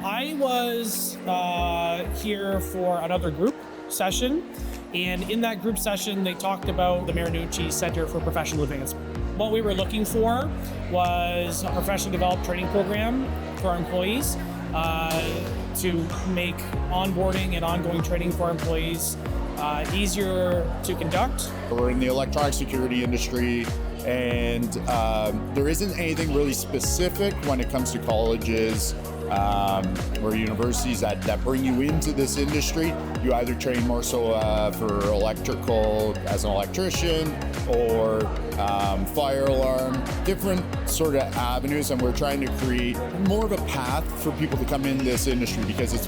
I was here for another group session, and in that group session, they talked about the Marinucci Center for Professional Advancement. What we were looking for was a professionally developed training program for our employees to make onboarding and ongoing training for our employees easier to conduct. We're in the electronic security industry, and there isn't anything really specific when it comes to colleges or universities that bring you into this industry. You either train more so for electrical as an electrician or fire alarm, different sort of avenues, and we're trying to create more of a path for people to come in this industry because it's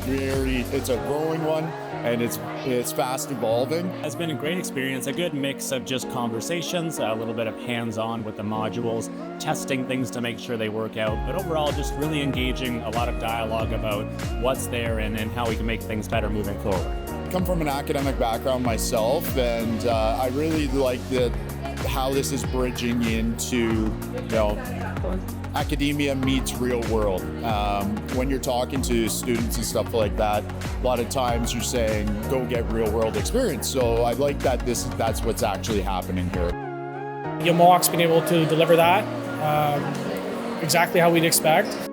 a growing one and it's fast evolving. It's been a great experience, a good mix of just conversations, a little bit of hands-on with the modules, testing things to make sure they work out, but overall just really engaging a lot of dialogue about what's there and how we can make things better moving forward. I come from an academic background myself, and I really like how this is bridging into, academia meets real world. When you're talking to students and stuff like that, a lot of times you're saying, go get real world experience. So I like that that's what's actually happening here. Mohawk's been able to deliver that exactly how we'd expect.